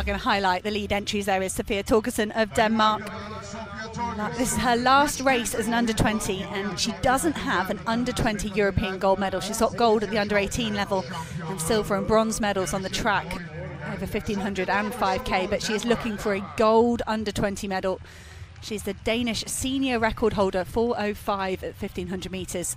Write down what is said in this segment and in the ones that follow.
are going to highlight the lead entries. There is Sofia Torgersen of Denmark. This is her last race as an under-20, and she doesn't have an under-20 European gold medal. She's got gold at the under-18 level and silver and bronze medals on the track over 1500 and 5k, but she is looking for a gold under-20 medal. She's the Danish senior record holder, 4:05 at 1500 metres.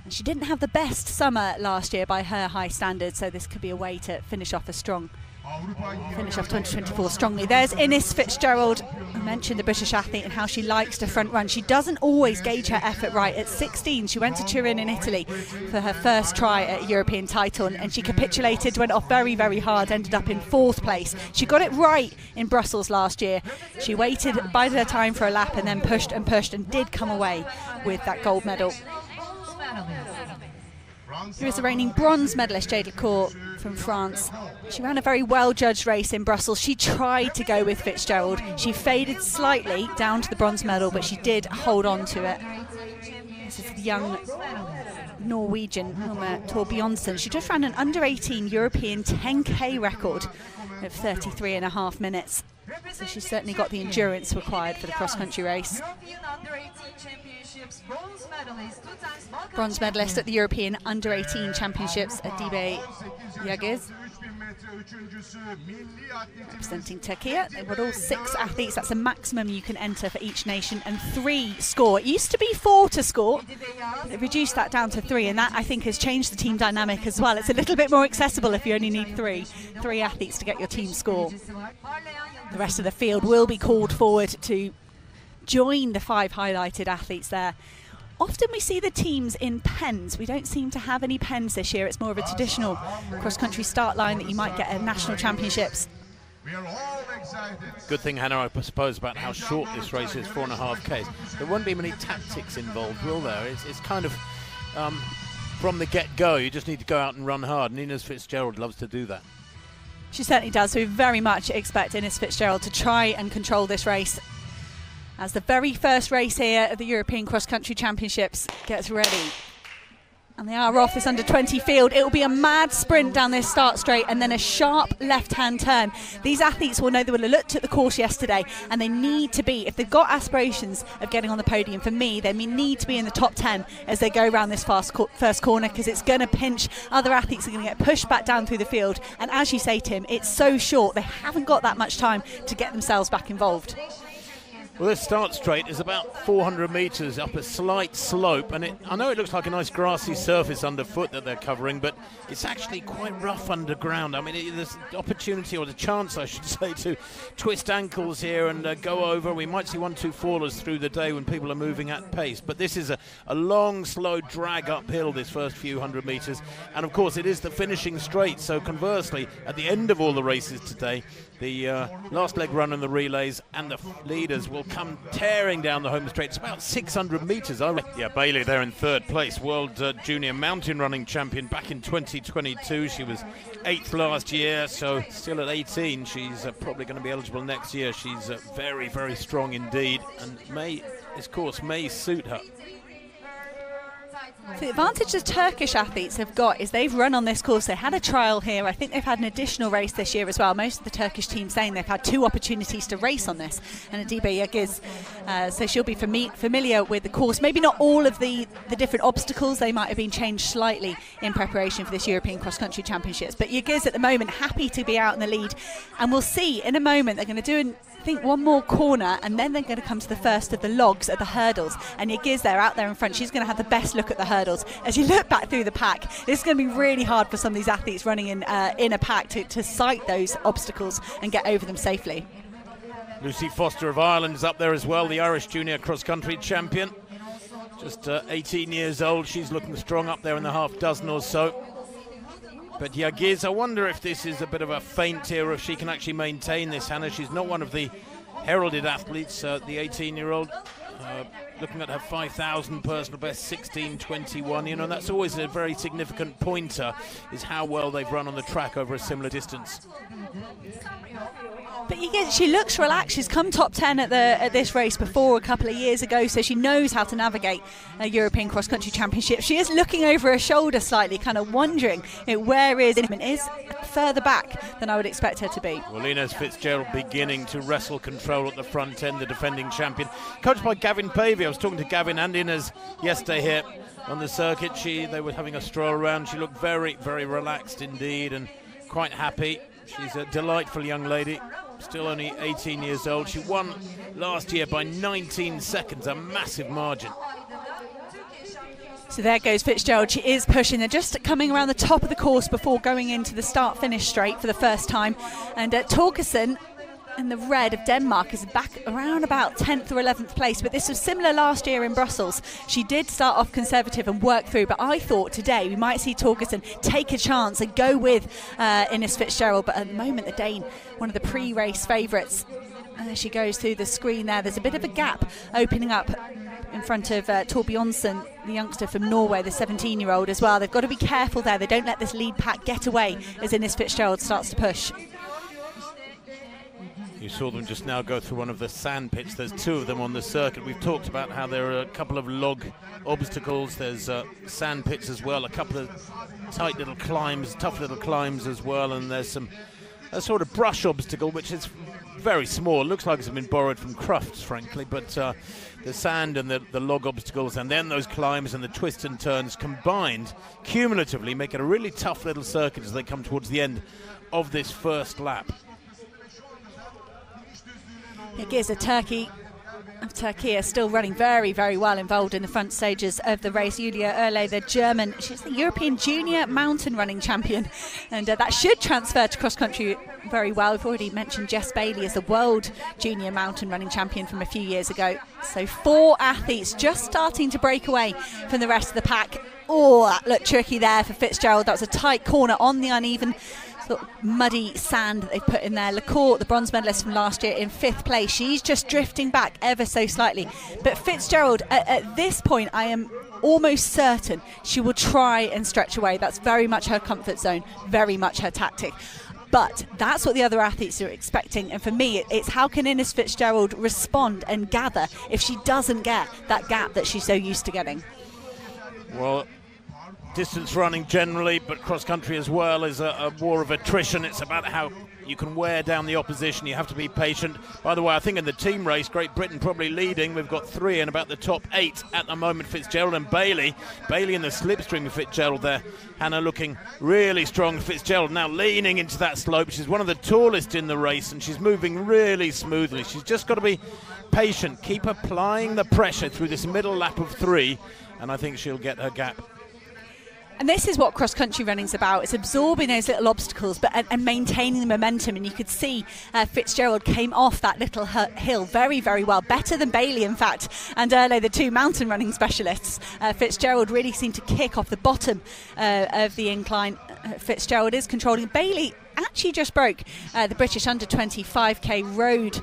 And she didn't have the best summer last year by her high standards, so this could be a way to finish off 2024 strongly. There's Ines FitzGerald. I mentioned the British athlete and how she likes to front run. She doesn't always gauge her effort right. At 16, she went to Turin in Italy for her first try at a European title, and she capitulated, went off very, very hard, ended up in 4th place. She got it right in Brussels last year. She waited, bided her time for a lap, and then pushed and did come away with that gold medal. Here is the reigning bronze medalist, Jade Lecourt from France. She ran a very well-judged race in Brussels. She tried to go with FitzGerald. She faded slightly down to the bronze medal, but she did hold on to it. This is the young Norwegian, Hilma Torbjørnsen. She just ran an under-18 European 10k record of 33.5 minutes. So she's certainly got the endurance required for the cross-country race. Bronze medalist at the European Under-18 Championships at Dibe Yagiz. Representing Turkey. They've got all 6 athletes. That's a maximum you can enter for each nation, and 3 score. It used to be 4 to score. They've reduced that down to 3, and that, I think, has changed the team dynamic as well. It's a little bit more accessible if you only need 3 athletes to get your team score. The rest of the field will be called forward to join the 5 highlighted athletes there. Often we see the teams in pens. We don't seem to have any pens this year. It's more of a traditional cross-country start line that you might get at national championships. Good thing, Hannah, I suppose, about how short this race is, 4.5 Ks. There won't be many tactics involved, will there? It's kind of from the get-go. You just need to go out and run hard. And Ines FitzGerald loves to do that. She certainly does. So we very much expect Ines FitzGerald to try and control this race as the very first race here at the European Cross Country Championships gets ready. And they are off this under-20 field. It will be a mad sprint down this start straight and then a sharp left-hand turn. These athletes will know they will have looked at the course yesterday, and they need to be, if they've got aspirations of getting on the podium, for me, they need to be in the top 10 as they go around this first corner, because it's going to pinch. Other athletes are going to get pushed back down through the field. And as you say, Tim, it's so short. They haven't got that much time to get themselves back involved. Well, this start straight is about 400 metres up a slight slope, and I know it looks like a nice grassy surface underfoot that they're covering, but it's actually quite rough underground. I mean, there's the opportunity, or the chance, I should say, to twist ankles here and go over. We might see 1-2 fallers through the day when people are moving at pace, but this is a long, slow drag uphill, this first few hundred metres, and of course it is the finishing straight. So conversely, at the end of all the races today, the last leg run and the relays and the leaders will come tearing down the home straight. It's about 600 metres. Yeah, Bailey there in 3rd place, World Junior Mountain Running Champion back in 2022. She was 8th last year, so still at 18. She's probably going to be eligible next year. She's very, very strong indeed, and this course may suit her. So the advantage the Turkish athletes have got is they've run on this course. They had a trial here. I think they've had an additional race this year as well. Most of the Turkish teams saying they've had 2 opportunities to race on this. And Adibe Yagiz, so she'll be familiar with the course. Maybe not all of the different obstacles. They might have been changed slightly in preparation for this European Cross Country Championships. But Yagiz at the moment happy to be out in the lead. And we'll see in a moment. They're going to do I think 1 more corner, and then they're going to come to the first of the logs at the hurdles. And Yagiz there, out there in front, she's going to have the best look at the hurdles. As you look back through the pack, this is going to be really hard for some of these athletes running in a pack to sight those obstacles and get over them safely. Lucy Foster of Ireland is up there as well, the Irish Junior Cross Country Champion. Just 18 years old, she's looking strong up there in the half dozen or so. But Yagiz, I wonder if this is a bit of a feint here, or if she can actually maintain this, Hannah. She's not one of the heralded athletes, the 18-year-old. Looking at her 5,000 personal best, 16:21. You know, that's always a very significant pointer, is how well they've run on the track over a similar distance. But she looks relaxed. She's come top 10 at this race before a couple of years ago, so she knows how to navigate a European cross-country championship. She is looking over her shoulder slightly, kind of wondering where is further back than I would expect her to be. Well, Ines FitzGerald beginning to wrestle control at the front end, the defending champion. Coached by Gavin Pavey. I was talking to Gavin and Ines yesterday here on the circuit. They were having a stroll around. She looked very, very relaxed indeed and quite happy. She's a delightful young lady, still only 18 years old. She won last year by 19 seconds, a massive margin. So there goes FitzGerald. She is pushing. They're just coming around the top of the course before going into the start-finish straight for the first time. And Torgersen in the red of Denmark is back around about 10th or 11th place, but this was similar last year in Brussels. She did start off conservative and work through, but I thought today we might see Torgersen take a chance and go with Ines FitzGerald, but at the moment the Dane, one of the pre-race favourites, as she goes through the screen there's a bit of a gap opening up in front of Torbjørnsen, the youngster from Norway, the 17-year-old as well. They've got to be careful there. They don't let this lead pack get away as Ines FitzGerald starts to push. You saw them just now go through one of the sand pits. There's two of them on the circuit. We've talked about how there are a couple of log obstacles. There's sand pits as well, a couple of tight little climbs, tough little climbs as well, and there's a sort of brush obstacle which is very small. It looks like it's been borrowed from Crufts, frankly, but the sand and the log obstacles and then those climbs and the twists and turns combined cumulatively make it a really tough little circuit as they come towards the end of this first lap. Giza Turkey are still running very, very well, involved in the front stages of the race. Julia Erle, the German, she's the European junior mountain running champion, and that should transfer to cross-country very well. We've already mentioned Jess Bailey as the world junior mountain running champion from a few years ago. So 4 athletes just starting to break away from the rest of the pack. Oh, that looked tricky there for FitzGerald. That was a tight corner on the uneven sort of muddy sand that they've put in there. Lecourt, the bronze medalist from last year, in 5th place. She's just drifting back ever so slightly. But FitzGerald, at this point, I am almost certain she will try and stretch away. That's very much her comfort zone, very much her tactic. But that's what the other athletes are expecting. And for me, it's how can Ines FitzGerald respond and gather if she doesn't get that gap that she's so used to getting? Well, distance running generally, but cross-country as well, is a war of attrition. It's about how you can wear down the opposition. You have to be patient. By the way, I think in the team race, Great Britain probably leading. We've got 3 in about the top 8 at the moment. FitzGerald and Bailey. Bailey in the slipstream of FitzGerald there. Hannah looking really strong. FitzGerald now leaning into that slope. She's one of the tallest in the race, and she's moving really smoothly. She's just got to be patient, keep applying the pressure through this middle lap of 3, and I think she'll get her gap. And this is what cross-country running's about. It's absorbing those little obstacles but and maintaining the momentum. And you could see FitzGerald came off that little hill very, very well. Better than Bailey, in fact, and Erle, the 2 mountain running specialists. FitzGerald really seemed to kick off the bottom of the incline. FitzGerald is controlling. Bailey actually just broke the British under-20 5K road.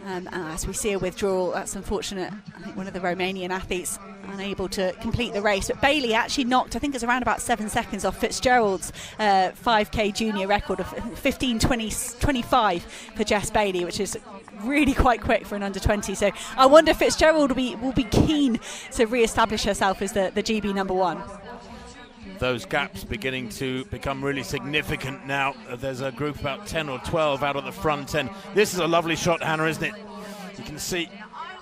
As we see a withdrawal, that's unfortunate. I think one of the Romanian athletes unable to complete the race. But Bailey actually knocked, I think it's around about 7 seconds off FitzGerald's 5K junior record of 15:20.25 for Jess Bailey, which is really quite quick for an under-20. So I wonder if FitzGerald will be keen to re-establish herself as the GB number 1. Those gaps beginning to become really significant now. There's a group about 10 or 12 out at the front end. This is a lovely shot, Hannah, isn't it? You can see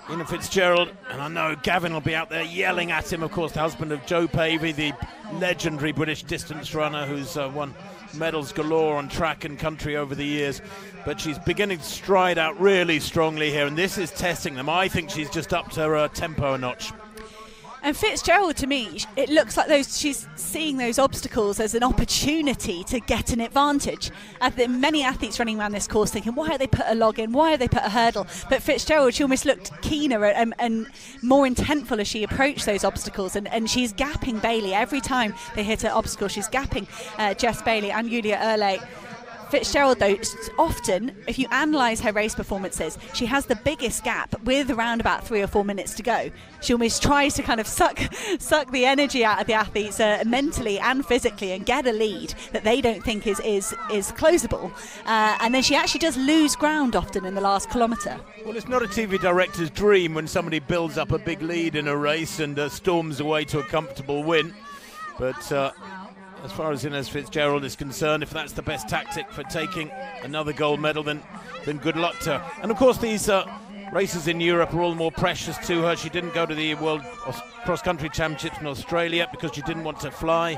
Ines FitzGerald, and I know Gavin will be out there yelling at him, of course, the husband of Joe Pavey, the legendary British distance runner who's won medals galore on track and country over the years. But she's beginning to stride out really strongly here, and this is testing them. I think she's just upped her tempo a notch. And FitzGerald, to me, it looks like she's seeing those obstacles as an opportunity to get an advantage. I think many athletes running around this course thinking, why have they put a log in? Why have they put a hurdle? But FitzGerald, she almost looked keener and more intentful as she approached those obstacles. And she's gapping Bailey every time they hit an obstacle. She's gapping Jess Bailey and Julia Erle FitzGerald, though, often, if you analyse her race performances, she has the biggest gap with around about 3 or 4 minutes to go. She almost tries to kind of suck the energy out of the athletes mentally and physically and get a lead that they don't think is closable. And then she actually does lose ground often in the last kilometre. Well, it's not a TV director's dream when somebody builds up a big lead in a race and storms away to a comfortable win. But as far as Ines FitzGerald is concerned, if that's the best tactic for taking another gold medal, then good luck to her. And of course, these races in Europe are all the more precious to her. She didn't go to the World Cross Country Championships in Australia because she didn't want to fly.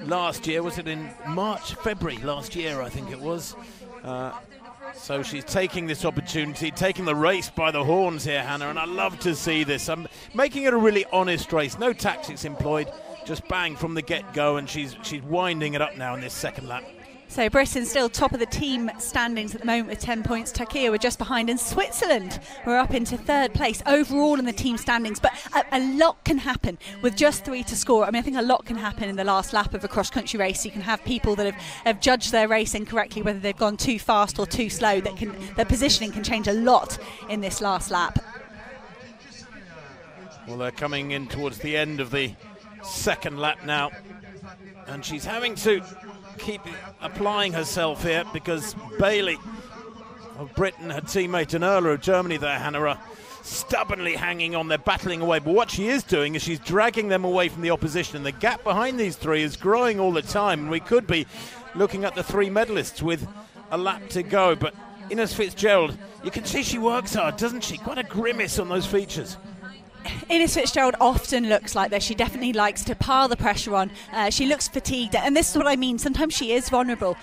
Last year, was it in February last year, I think it was. So she's taking this opportunity, taking the race by the horns here, Hannah, and I love to see this. I'm making it a really honest race, no tactics employed. Just bang from the get-go, and she's winding it up now in this second lap. So Britain still top of the team standings at the moment with 10 points. Turkey were just behind, and Switzerland were up into 3rd place overall in the team standings. But a lot can happen with just 3 to score. I mean, I think a lot can happen in the last lap of a cross-country race. You can have people that have judged their race incorrectly, whether they've gone too fast or too slow. Their positioning can change a lot in this last lap. Well, they're coming in towards the end of the second lap now, and she's having to keep applying herself here because Bailey of Britain, her teammate, and Erla of Germany there, Hannah, are stubbornly hanging on. They're battling away, but what she is doing is she's dragging them away from the opposition, and the gap behind these three is growing all the time, and we could be looking at the 3 medalists with a lap to go. But Ines FitzGerald, you can see she works hard, doesn't she? Quite a grimace on those features. Ines FitzGerald often looks like this. She definitely likes to pile the pressure on. She looks fatigued, and this is what I mean. Sometimes she is vulnerable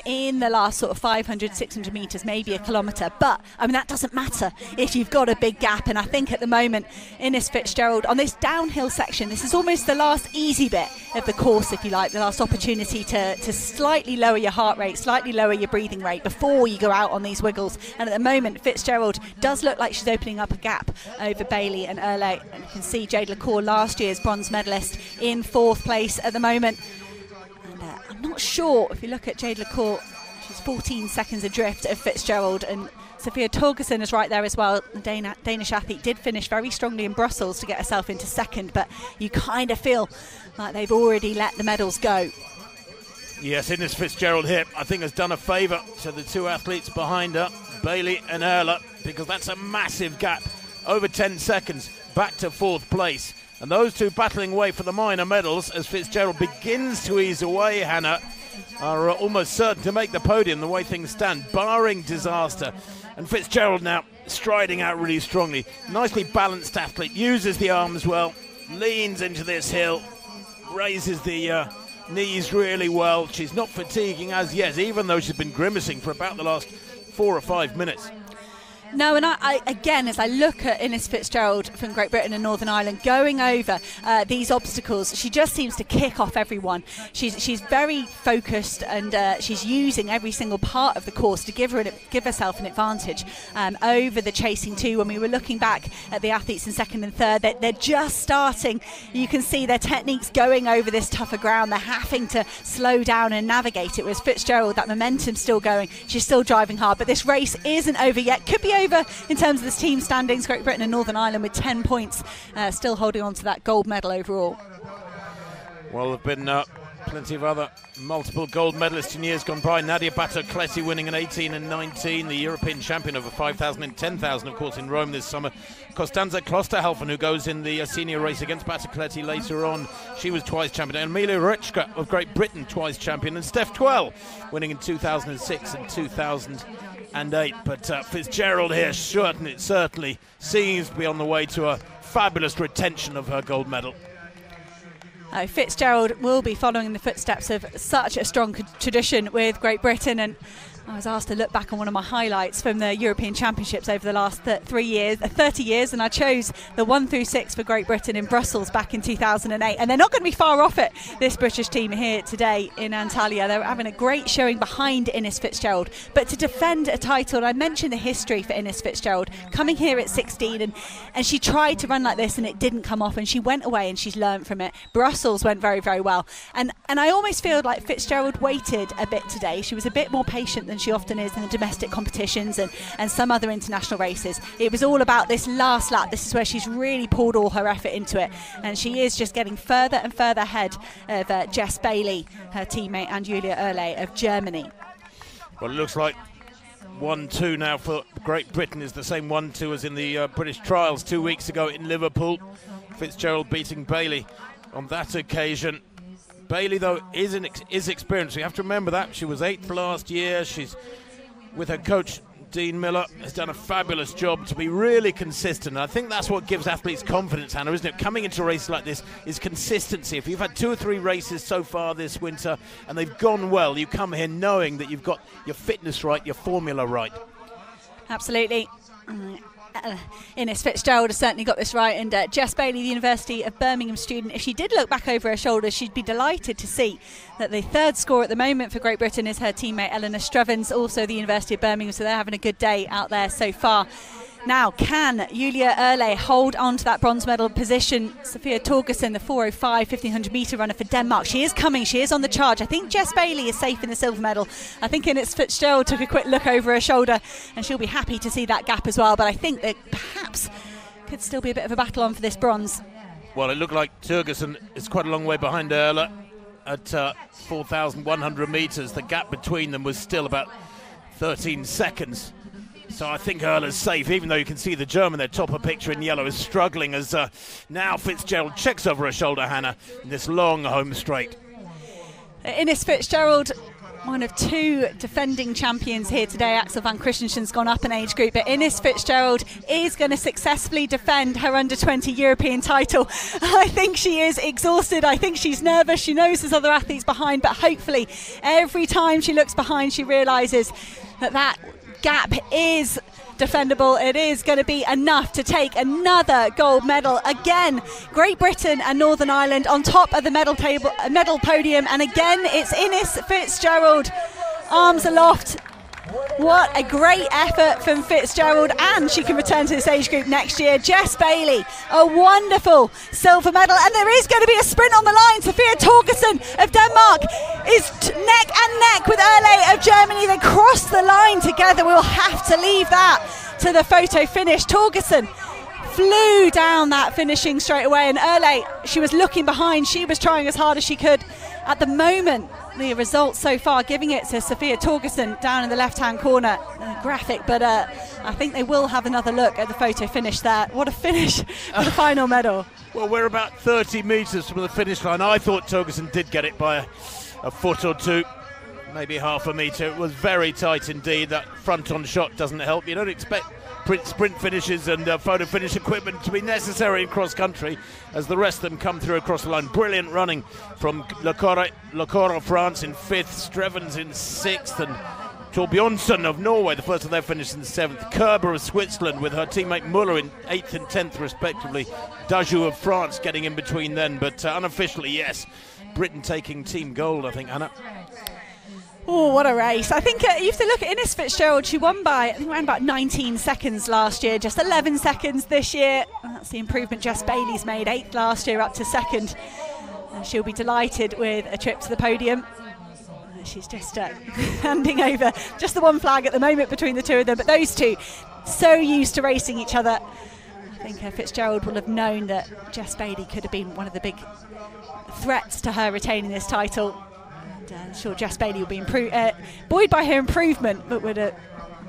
in the last sort of 500, 600 metres, maybe a kilometre. But, I mean, that doesn't matter if you've got a big gap. And I think at the moment, Ines FitzGerald, on this downhill section, this is almost the last easy bit of the course, if you like, the last opportunity to slightly lower your heart rate, slightly lower your breathing rate before you go out on these wiggles. And at the moment, FitzGerald does look like she's opening up a gap over Bailey and Erle. And you can see Jade LaCour, last year's bronze medalist, in 4th place at the moment. And I'm not sure, if you look at Jade LaCour, she's 14 seconds adrift of FitzGerald, and Sophia Torgersen is right there as well. The Danish athlete did finish very strongly in Brussels to get herself into 2nd, but you kind of feel like they've already let the medals go. Yes, Ines FitzGerald here, I think, has done a favour to the 2 athletes behind her, Bailey and Erla, because that's a massive gap, over 10 seconds. Back to 4th place, and those 2 battling away for the minor medals as FitzGerald begins to ease away, Hannah, are almost certain to make the podium the way things stand, barring disaster. And FitzGerald now striding out really strongly. Nicely balanced athlete, uses the arms well, leans into this hill, raises the knees really well. She's not fatiguing as yet, even though she's been grimacing for about the last 4 or 5 minutes. No, and I again, as I look at Ines FitzGerald from Great Britain and Northern Ireland going over these obstacles, she just seems to kick off everyone. She's very focused, and she's using every single part of the course to give herself an advantage over the chasing 2. When we were looking back at the athletes in 2nd and 3rd, they're just starting. You can see their techniques going over this tougher ground. They're having to slow down and navigate it. Whereas FitzGerald, that momentum's still going. She's still driving hard, but this race isn't over yet. Could be over in terms of this team standings. Great Britain and Northern Ireland with 10 points, still holding on to that gold medal overall. Well, there have been plenty of other multiple gold medalists in years gone by. Nadia Battocletti winning in 18 and 19, the European champion over 5,000 and 10,000, of course, in Rome this summer. Konstanze Klosterhalfen, who goes in the senior race against Battocletti later on, she was twice champion. And Amelia Rechka of Great Britain, twice champion. And Steph Twell winning in 2006 and 2008. But FitzGerald here certainly seems to be on the way to a fabulous retention of her gold medal. FitzGerald will be following in the footsteps of such a strong tradition with Great Britain, and I was asked to look back on one of my highlights from the European Championships over the last 30 years, and I chose the 1 through 6 for Great Britain in Brussels back in 2008. And they're not going to be far off it, this British team here today in Antalya. They're having a great showing behind Ines FitzGerald. But to defend a title, and I mentioned the history for Ines FitzGerald, coming here at 16, and she tried to run like this and it didn't come off, and she went away and she's learned from it. Brussels went very, very well. And And I almost feel like FitzGerald waited a bit today. She was a bit more patient than she often is in the domestic competitions and some other international races. It was all about this last lap. This is where she's really poured all her effort into it. And she is just getting further and further ahead of Jess Bailey, her teammate, and Julia Erle of Germany. Well, it looks like 1-2 now for Great Britain is the same 1-2 as in the British trials 2 weeks ago in Liverpool. FitzGerald beating Bailey on that occasion. Bailey, though, is experienced. We have to remember that. She was 8th last year. She's with her coach, Dean Miller, has done a fabulous job to be really consistent. And I think that's what gives athletes confidence, Hannah, isn't it? Coming into a race like this is consistency. If you've had 2 or 3 races so far this winter and they've gone well, you come here knowing that you've got your fitness right, your formula right. Absolutely. Ines FitzGerald has certainly got this right, and Jess Bailey, the University of Birmingham student, if she did look back over her shoulder, she'd be delighted to see that the 3rd score at the moment for Great Britain is her teammate Eleanor Strevens, also the University of Birmingham, so they're having a good day out there so far. Now, can Julia Erle hold on to that bronze medal position? Sophia Torgersen, the 4:05 1500 metre runner for Denmark. She is coming, she is on the charge. I think Jess Bailey is safe in the silver medal. I think Ines FitzGerald took a quick look over her shoulder and she'll be happy to see that gap as well. But I think that perhaps could still be a bit of a battle on for this bronze. Well, it looked like Torgersen is quite a long way behind Erle at 4,100 metres. The gap between them was still about 13 seconds. So I think Erle's safe, even though you can see the German, their topper picture in yellow, is struggling as now FitzGerald checks over her shoulder, Hannah, in this long home straight. Ines FitzGerald, one of 2 defending champions here today. Axel van Christensen's gone up an age group, but Ines FitzGerald is going to successfully defend her under-20 European title. I think she is exhausted. I think she's nervous. She knows there's other athletes behind, but hopefully every time she looks behind, she realises that gap is defendable. It is going to be enough to take another gold medal. Again, Great Britain and Northern Ireland on top of the medal podium, and again it's Ines FitzGerald, arms aloft. What a great effort from FitzGerald, and she can return to this age group next year. Jess Bailey, a wonderful silver medal, and there is going to be a sprint on the line. Sophia Torgersen of Denmark is neck and neck with Erle of Germany. They cross the line together. We'll have to leave that to the photo finish. Torgersen flew down that finishing straight away, and Erle, she was looking behind. She was trying as hard as she could. At the moment, the results so far giving it to Sophia Torgersen down in the left-hand corner. Graphic, but I think they will have another look at the photo finish there. What a finish for the final medal. Well, we're about 30 metres from the finish line. I thought Torgersen did get it by a foot or 2, maybe half a metre. It was very tight indeed. That front-on shot doesn't help. You don't expect sprint finishes and photo finish equipment to be necessary in cross-country as the rest of them come through across the line. Brilliant running from Le Corps of France in 5th, Strevens in 6th, and Torbjornsson of Norway, the first of their finish in 7th. Kerber of Switzerland with her teammate Muller in 8th and 10th respectively. Dajou of France getting in between then, but unofficially, yes, Britain taking team gold, I think, Hannah. Oh, what a race. I think you have to look at Ines FitzGerald. She won by, I think, around about 19 seconds last year, just 11 seconds this year. That's the improvement Jess Bailey's made, 8th last year up to 2nd. She'll be delighted with a trip to the podium. She's just handing over just the one flag at the moment between the 2 of them, but those 2 so used to racing each other. I think FitzGerald will have known that Jess Bailey could have been one of the big threats to her retaining this title. I'm sure Jess Bailey will be buoyed by her improvement, but would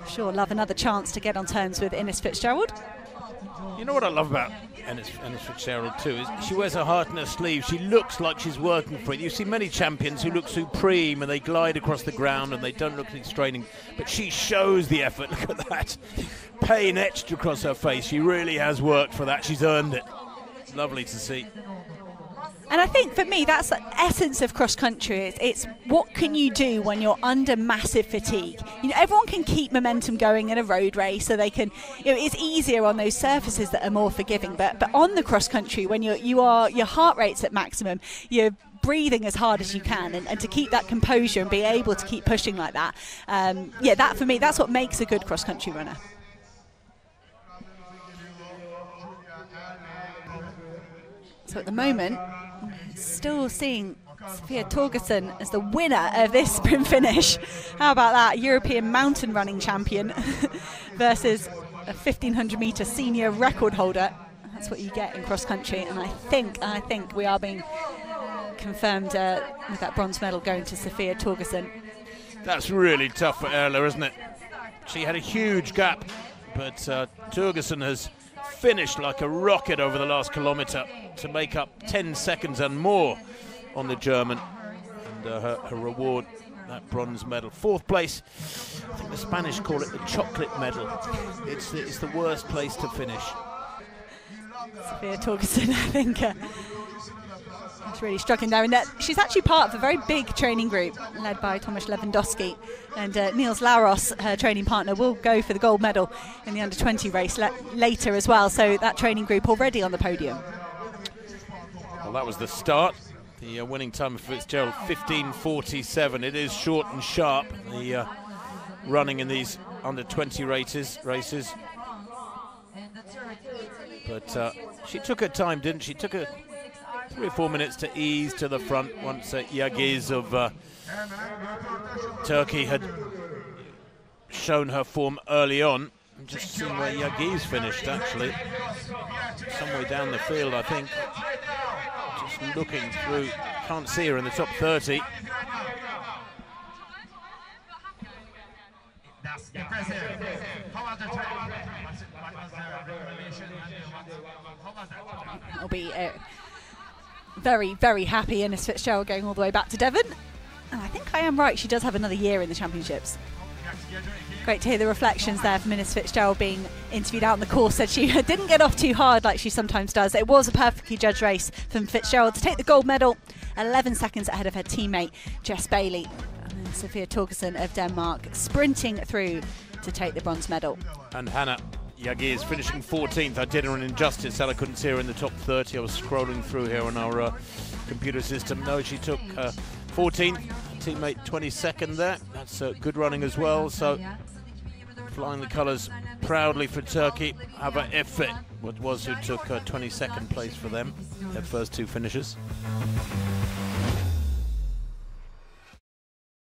sure love another chance to get on terms with Ines FitzGerald. You know what I love about Ines FitzGerald too is she wears her heart in her sleeve. She looks like she's working for it. You see many champions who look supreme and they glide across the ground and they don't look like straining, but she shows the effort. Look at that, pain etched across her face. She really has worked for that. She's earned it. Lovely to see. And I think for me, that's the essence of cross country. It's what can you do when you're under massive fatigue? You know, everyone can keep momentum going in a road race, so they can. You know, it's easier on those surfaces that are more forgiving. But on the cross country, when your heart rate's at maximum, you're breathing as hard as you can, and to keep that composure and be able to keep pushing like that. That for me, that's what makes a good cross country runner. So at the moment, still seeing Sophia Torgersen as the winner of this sprint finish. How about that? European mountain running champion versus a 1500 metre senior record holder. That's what you get in cross country, and I think we are being confirmed with that bronze medal going to Sophia Torgersen. That's really tough for Erla, isn't it? She had a huge gap, but Torgersen has finished like a rocket over the last kilometre to make up 10 seconds and more on the German, and her reward, that bronze medal. 4th place, I think the Spanish call it the chocolate medal. It's the worst place to finish. Sophia Torgersen, I think, is really struggling there. And she's actually part of a very big training group led by Tomasz Lewandowski, and Niels Laros, her training partner, will go for the gold medal in the under-20 race later as well. So that training group already on the podium. Well, that was the start. The winning time of FitzGerald, 15:47. It is short and sharp, the running in these under-20 races. But she took her time, didn't she? Took her 3 or 4 minutes to ease to the front once Yagiz of Turkey had shown her form early on. Just seeing where Yagiz finished, actually. Some way down the field, I think. Just looking through, can't see her in the top 30. I'll be very, very happy Ines FitzGerald going all the way back to Devon. And I think I am right, she does have another year in the championships. Great to hear the reflections there from Ines FitzGerald being interviewed out on the course. Said she didn't get off too hard like she sometimes does. It was a perfectly judged race from FitzGerald to take the gold medal, 11 seconds ahead of her teammate Jess Bailey. And then Sophia Torgersen of Denmark sprinting through to take the bronze medal. And Hannah Yagiz finishing 14th. I did her an injustice that I couldn't see her in the top 30. I was scrolling through here on our computer system. No, she took 14th. Teammate 22nd there. That's good running as well. So flying the colours proudly for Turkey. Hava Efe was who took 22nd place for them, their first 2 finishes.